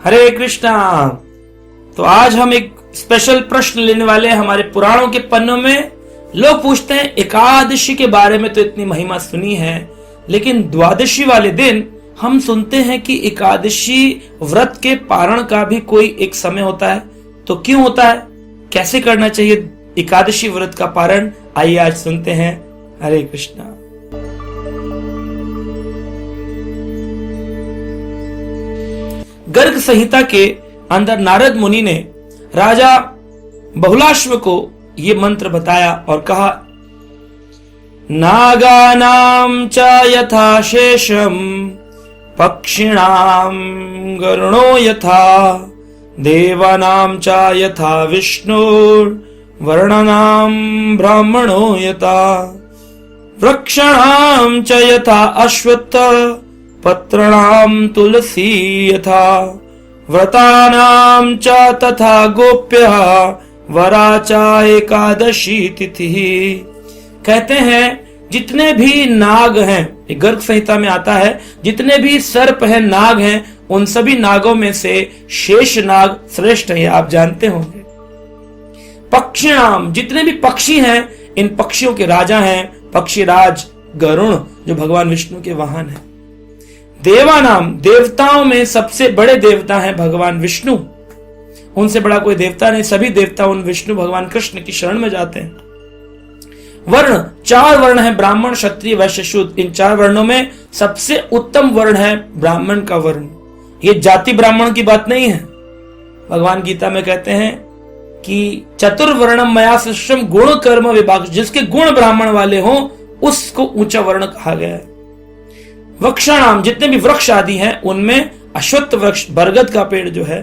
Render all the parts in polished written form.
हरे कृष्णा। तो आज हम एक स्पेशल प्रश्न लेने वाले हैं हमारे पुराणों के पन्नों में। लोग पूछते हैं एकादशी के बारे में तो इतनी महिमा सुनी है, लेकिन द्वादशी वाले दिन हम सुनते हैं कि एकादशी व्रत के पारण का भी कोई एक समय होता है। तो क्यों होता है, कैसे करना चाहिए एकादशी व्रत का पारण, आइए आज सुनते हैं। हरे कृष्णा। गर्ग संहिता के अंदर नारद मुनि ने राजा बहुलाश्व को ये मंत्र बताया और कहा, नागानां च यथा शेषम पक्षिणां गरुणो यथा देवानां च यथा विष्णुर्वर्णानां ब्राह्मणो यथा वृक्षाणां च यथा अश्वत्थ पत्राणां तुलसी यथा व्रतानां च तथा गोप्यः वरा च एकादशी तिथि। कहते हैं जितने भी नाग हैं, गर्ग संहिता में आता है, जितने भी सर्प हैं, नाग हैं, उन सभी नागों में से शेष नाग श्रेष्ठ है, आप जानते होंगे। पक्षिणाम, जितने भी पक्षी हैं, इन पक्षियों के राजा हैं पक्षीराज गरुण, जो भगवान विष्णु के वाहन हैं। देवानाम, देवताओं में सबसे बड़े देवता हैं भगवान विष्णु, उनसे बड़ा कोई देवता नहीं, सभी देवता उन विष्णु भगवान कृष्ण की शरण में जाते हैं। वर्ण, चार वर्ण है, ब्राह्मण क्षत्रिय वैश्य शूद्र। इन चार वर्णों में सबसे उत्तम वर्ण है ब्राह्मण का वर्ण। ये जाति ब्राह्मण की बात नहीं है। भगवान गीता में कहते हैं कि चतुर्वर्णम मया सृष्टम गुण कर्म विभाग, जिसके गुण ब्राह्मण वाले हों उसको ऊंचा वर्ण कहा गया है। वृक्षाणाम, जितने भी वृक्ष आदि हैं उनमें अश्वत्थ वृक्ष, बरगद का पेड़ जो है,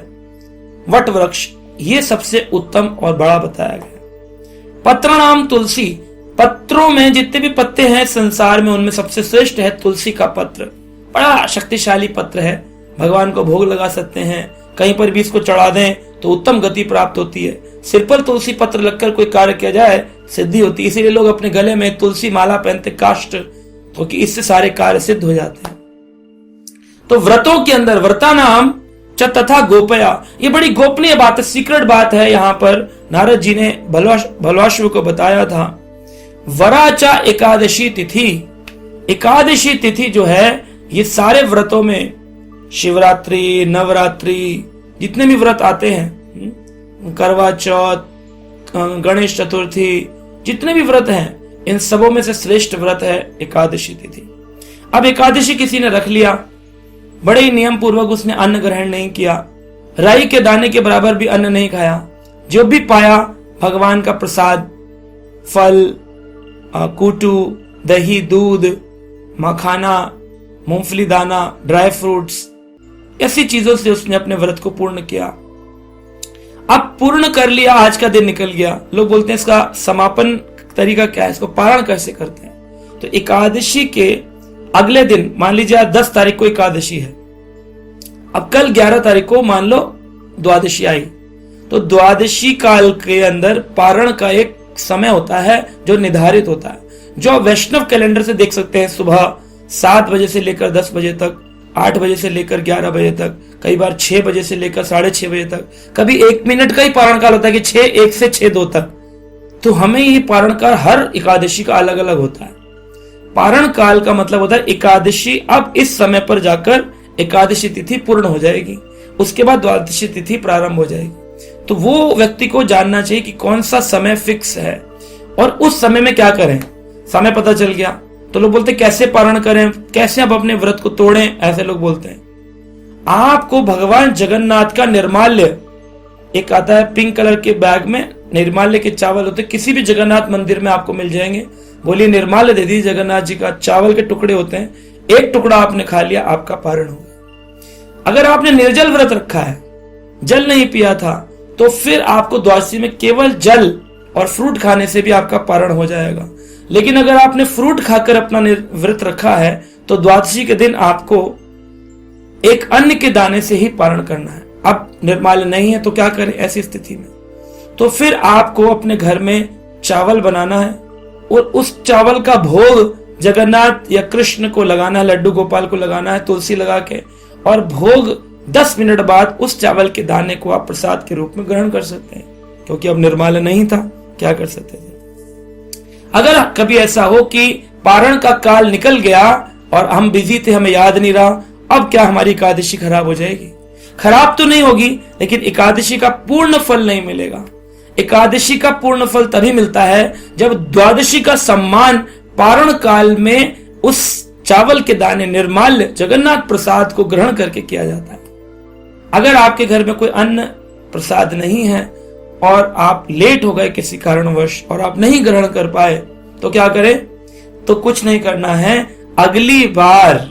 वट वृक्ष, ये सबसे उत्तम और बड़ा बताया गया। पत्राणाम तुलसी, पत्रों में जितने भी पत्ते हैं संसार में उनमें सबसे श्रेष्ठ है तुलसी का पत्र। बड़ा शक्तिशाली पत्र है, भगवान को भोग लगा सकते हैं, कहीं पर भी इसको चढ़ा दें तो उत्तम गति प्राप्त होती है। सिर पर तुलसी पत्र लगकर कोई कार्य किया जाए सिद्धि होती है, इसीलिए लोग अपने गले में तुलसी माला पहनते, काष्ठ, क्योंकि इससे सारे कार्य सिद्ध हो जाते हैं। तो व्रतों के अंदर व्रतानाम च तथा गोपया, ये बड़ी गोपनीय बात है, सीक्रेट बात है। यहां पर नारद जी ने भलवाश्व को बताया था। वराचा एकादशी तिथि, एकादशी तिथि जो है ये सारे व्रतों में, शिवरात्रि, नवरात्रि, जितने भी व्रत आते हैं, करवा चौथ, गणेश चतुर्थी, जितने भी व्रत हैं, इन सबों में से श्रेष्ठ व्रत है एकादशी तिथि। अब एकादशी किसी ने रख लिया, बड़े ही नियम पूर्वक उसने अन्न ग्रहण नहीं किया, राई के दाने के बराबर भी अन्न नहीं खाया, जो भी पाया भगवान का प्रसाद, फल, कूटू, दही, दूध, मखाना, मूंगफली दाना, ड्राई फ्रूट्स, ऐसी चीजों से उसने अपने व्रत को पूर्ण किया। अब पूर्ण कर लिया, आज का दिन निकल गया, लोग बोलते हैं इसका समापन तरीका क्या है, इसको पारण कैसे करते हैं। तो एकादशी के अगले दिन, मान लीजिए आज 10 तारीख को एकादशी है, अब कल 11 तारीख को मान लो द्वादशी आई, तो द्वादशी काल के अंदर पारण का एक समय होता है जो निर्धारित होता है, जो वैष्णव कैलेंडर से देख सकते हैं। सुबह 7 बजे से लेकर 10 बजे तक, 8 बजे से लेकर 11 बजे तक, कई बार 6 बजे से लेकर 6:30 बजे तक, कभी 1 मिनट का ही पारण काल होता है कि 6:01 से 6:02 तक। तो हमें ये पारण काल हर एकादशी का अलग अलग होता है। पारण काल का मतलब होता है एकादशी अब इस समय पर जाकर एकादशी तिथि पूर्ण हो जाएगी, उसके बाद द्वादशी तिथि प्रारंभ हो जाएगी। तो वो व्यक्ति को जानना चाहिए कि कौन सा समय फिक्स है और उस समय में क्या करें। समय पता चल गया तो लोग बोलते कैसे पारण करें, कैसे अब अपने व्रत को तोड़ें, ऐसे लोग बोलते हैं। आपको भगवान जगन्नाथ का निर्माल्य, एक आता है पिंक कलर के बैग में, निर्माल्य के चावल होते, किसी भी जगन्नाथ मंदिर में आपको मिल जाएंगे। बोलिए निर्माल्य दे दीजिए जगन्नाथ जी का, चावल के टुकड़े होते हैं, एक टुकड़ा आपने खा लिया, आपका पारण होगा। अगर आपने निर्जल व्रत रखा है, जल नहीं पिया था, तो फिर आपको द्वादशी में केवल जल और फ्रूट खाने से भी आपका पारण हो जाएगा। लेकिन अगर आपने फ्रूट खाकर अपना व्रत रखा है तो द्वादशी के दिन आपको एक अन्न के दाने से ही पारण करना है। अब निर्माल्य नहीं है तो क्या करें ऐसी स्थिति में? तो फिर आपको अपने घर में चावल बनाना है और उस चावल का भोग जगन्नाथ या कृष्ण को लगाना है, लड्डू गोपाल को लगाना है तुलसी लगा के, और भोग 10 मिनट बाद उस चावल के दाने को आप प्रसाद के रूप में ग्रहण कर सकते हैं, क्योंकि अब निर्माल्य नहीं था, क्या कर सकते थे। अगर कभी ऐसा हो कि पारण का काल निकल गया और हम बिजी थे, हमें याद नहीं रहा, अब क्या हमारी एकादशी खराब हो जाएगी? खराब तो नहीं होगी, लेकिन एकादशी का पूर्ण फल नहीं मिलेगा। एकादशी का पूर्ण फल तभी मिलता है जब द्वादशी का सम्मान पारण काल में उस चावल के दाने निर्माल्य जगन्नाथ प्रसाद को ग्रहण करके किया जाता है। अगर आपके घर में कोई अन्न प्रसाद नहीं है और आप लेट हो गए किसी कारणवश और आप नहीं ग्रहण कर पाए, तो क्या करें? तो कुछ नहीं करना है, अगली बार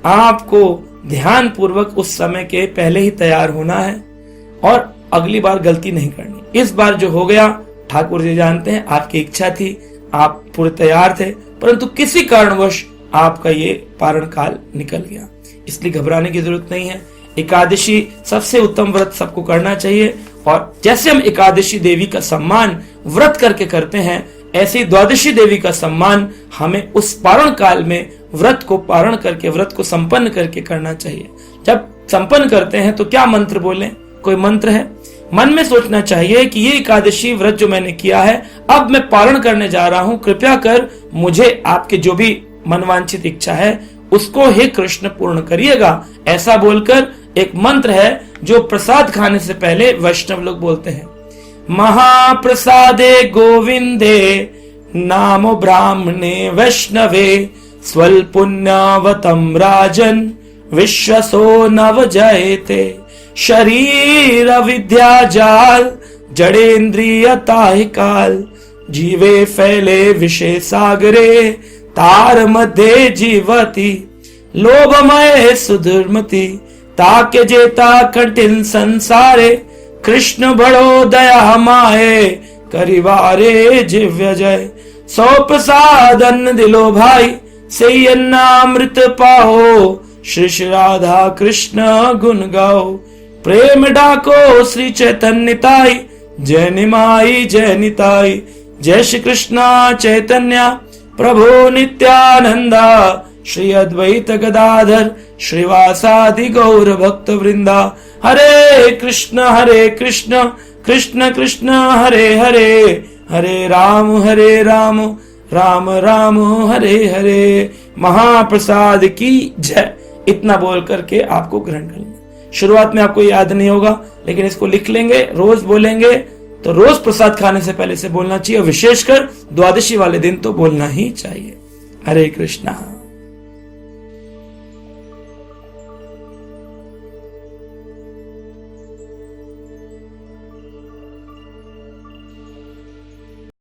आपको ध्यान पूर्वक उस समय के पहले ही तैयार होना है और अगली बार गलती नहीं करनी। इस बार जो हो गया, ठाकुर जी जानते हैं, आपकी इच्छा थी, आप पूरे तैयार थे, परंतु किसी कारणवश आपका ये पारण काल निकल गया, इसलिए घबराने की जरूरत नहीं है। एकादशी सबसे उत्तम व्रत सबको करना चाहिए, और जैसे हम एकादशी देवी का सम्मान व्रत करके करते हैं, ऐसे ही द्वादशी देवी का सम्मान हमें उस पारण काल में व्रत को पारण करके, व्रत को संपन्न करके करना चाहिए। जब संपन्न करते हैं तो क्या मंत्र बोलें? कोई मंत्र है? मन में सोचना चाहिए कि ये एकादशी व्रत जो मैंने किया है, अब मैं पारण करने जा रहा हूं, कृपया कर मुझे आपके जो भी मनवांछित इच्छा है उसको हे कृष्ण पूर्ण करिएगा। ऐसा बोलकर एक मंत्र है जो प्रसाद खाने से पहले वैष्णव लोग बोलते हैं। महाप्रसादे गोविंदे नामो ब्राह्मणे वैष्णवे स्वल्पुण्यवतम राजन विश्वसो नव जयते शरीर विद्या जाल जड़ेन्द्रियता काल जीवे फैले विषय सागरे तार मध्य जीवती लोभमय सुधुर्मति ताके जेता कठिन संसारे कृष्ण बड़ो दया माए करिवारे जिव्य जय सौ प्रसाद अन्न दिलो भाई से अन्नामृत पाओ श्री श्री राधा कृष्ण गुण गाओ प्रेम डाको श्री चैतन्य ताई जय निमाई जय निताई जय श्री कृष्ण चैतन्य प्रभु नित्यानंदा श्री अद्वैत गदाधर श्रीवासादि गौर भक्त वृंदा हरे कृष्ण कृष्ण कृष्ण हरे हरे हरे राम राम राम हरे हरे। महाप्रसाद की जय। इतना बोल करके आपको ग्रहण कर लेंगे। शुरुआत में आपको याद नहीं होगा, लेकिन इसको लिख लेंगे, रोज बोलेंगे, तो रोज प्रसाद खाने से पहले से बोलना चाहिए, और विशेषकर द्वादशी वाले दिन तो बोलना ही चाहिए। हरे कृष्णा।